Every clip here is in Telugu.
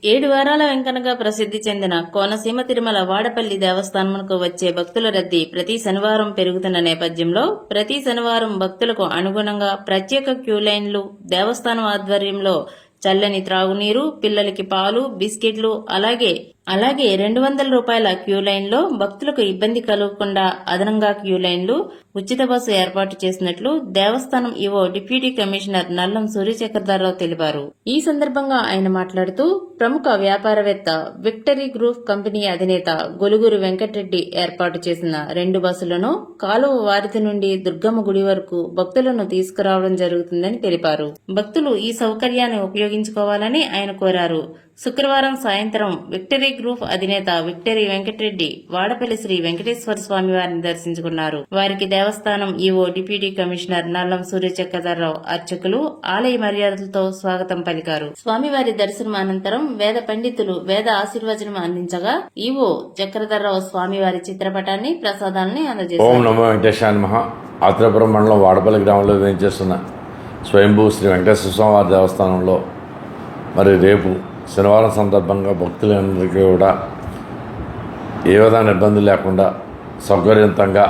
7 వారాల వెంకన్నగా ప్రసిద్ధి చెందిన కోనసీమ తిరుమల వాడపల్లి దేవస్థానంకు వచ్చే భక్తుల రద్దీ ప్రతి శనివారం పెరుగుతున్న నేపథ్యంలో ప్రతి శనివారం భక్తులకు అనుగుణంగా ప్రత్యేక క్యూ లైన్లు, దేవస్థానం ఆధ్వర్యంలో చల్లని త్రాగునీరు, పిల్లలకి పాలు, బిస్కెట్లు, అలాగే 200 రూపాయల క్యూ లైన్లో భక్తులకు ఇబ్బంది కలగకుండా అదనంగా క్యూ లైన్లు, ఉచిత బస్సు ఏర్పాటు చేసినట్లు దేవస్థానం EO deputy commissioner Nallam Surya Chakradhara Rao తెలిపారు. ఈ సందర్భంగా ఆయన మాట్లాడుతూ ప్రముఖ వ్యాపారవేత్త విక్టరీ గ్రూప్ కంపెనీ అధినేత గొలుగురు వెంకటరెడ్డి ఏర్పాటు చేసిన 2 బస్సులను కాలువ వారిధి నుండి దుర్గమ్మ గుడి వరకు భక్తులను తీసుకురావడం జరుగుతుందని తెలిపారు. భక్తులు ఈ సౌకర్యాన్ని ఉపయోగించుకోవాలని ఆయన కోరారు. శుక్రవారం సాయంత్రం విక్టరీ గ్రూప్ అధినేత విక్టరీ వెంకటరెడ్డి వాడపల్లి శ్రీ వెంకటేశ్వర స్వామి వారిని దర్శించుకున్నారు. వారికి దేవస్థానం EO deputy commissioner Nallam Surya Chakradhara Rao అర్చకులు ఆలయ మర్యాదలతో స్వాగతం పలికారు. స్వామివారి దర్శనం అనంతరం వేద పండితులు వేద ఆశీర్వచనం అందించగా ఈవో చక్రధరరావు స్వామివారి చిత్రపటాన్ని, ప్రసాదాన్ని అందజేశారు. ఓం నమో వెంకటేశాయ నమః. ఆత్రేయపురం మండలం వాడపల్లి గ్రామంలో వేయించేస్తున్న స్వయంభూ శ్రీ వెంకటేశ్వర స్వామి వారి దేవస్థానంలో మరి రేపు శనివారం సందర్భంగా భక్తులందరికీ కూడా ఏ విధమైన ఇబ్బంది లేకుండా సౌకర్యవంతంగా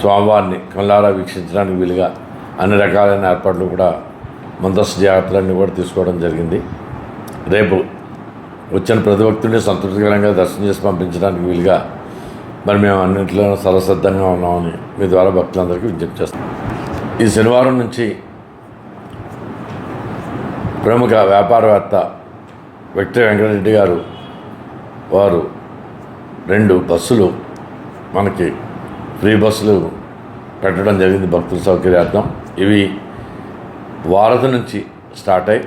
స్వామివారిని కళ్ళారా వీక్షించడానికి వీలుగా అన్ని రకాలైన ఏర్పాట్లు కూడా ముందస్తు జాగ్రత్తలన్నీ కూడా తీసుకోవడం జరిగింది. రేపు వచ్చిన ప్రతి భక్తుడిని సంతృప్తికరంగా దర్శనం చేసి పంపించడానికి వీలుగా మరి మేము అన్నింటిలో సర్వసిద్ధంగా ఉన్నామని మీ ద్వారా భక్తులందరికీ విజ్ఞప్తి చేస్తాం. ఈ శనివారం నుంచి ప్రముఖ వ్యాపారవేత్త విక్టరీ వెంకటరెడ్డి గారు వారు 2 బస్సులు మనకి ఫ్రీ బస్సులు పెట్టడం జరిగింది భక్తుల సౌకర్యార్థం. ఇవి వారధి నుంచి స్టార్ట్ అయ్యి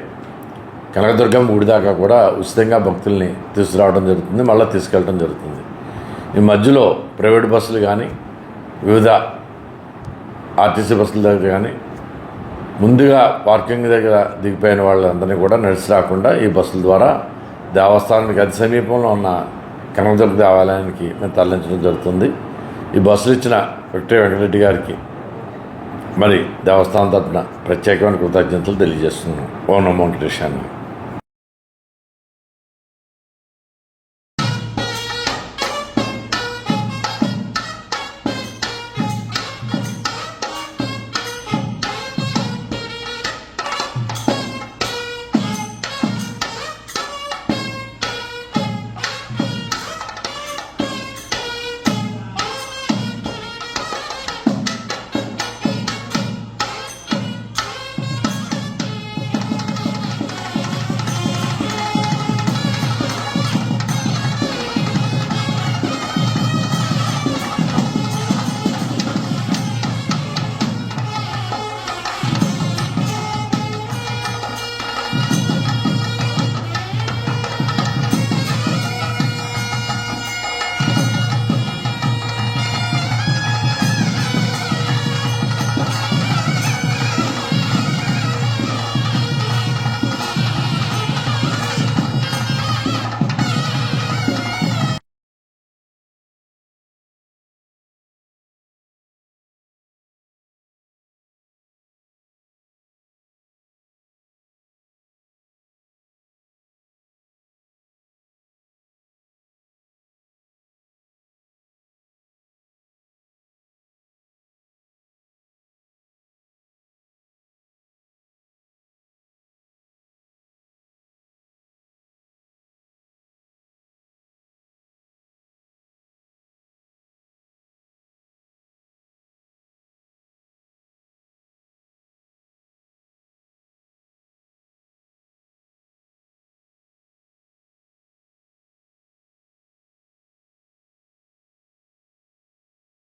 కనకదుర్గమ్మ గుడి దాకా కూడా ఉచితంగా భక్తుల్ని తీసుకురావడం జరుగుతుంది, మళ్ళీ తీసుకెళ్ళడం జరుగుతుంది. ఈ మధ్యలో ప్రైవేట్ బస్సులు కానీ వివిధ ఆర్టీసీ బస్సుల దగ్గర కానీ ముందుగా పార్కింగ్ దగ్గర దిగిపోయిన వాళ్ళందరినీ కూడా నడిచి రాకుండా ఈ బస్సుల ద్వారా దేవస్థానానికి అతి సమీపంలో ఉన్న కనకదుర్గ దేవాలయానికి మేము తరలించడం జరుగుతుంది. ఈ బస్సులు ఇచ్చిన విక్టరీ వెంకటరెడ్డి గారికి మరి దేవస్థానం తరఫున ప్రత్యేకమైన కృతజ్ఞతలు తెలియజేస్తున్నాం. ఓం నమో వెంకటేశాయ.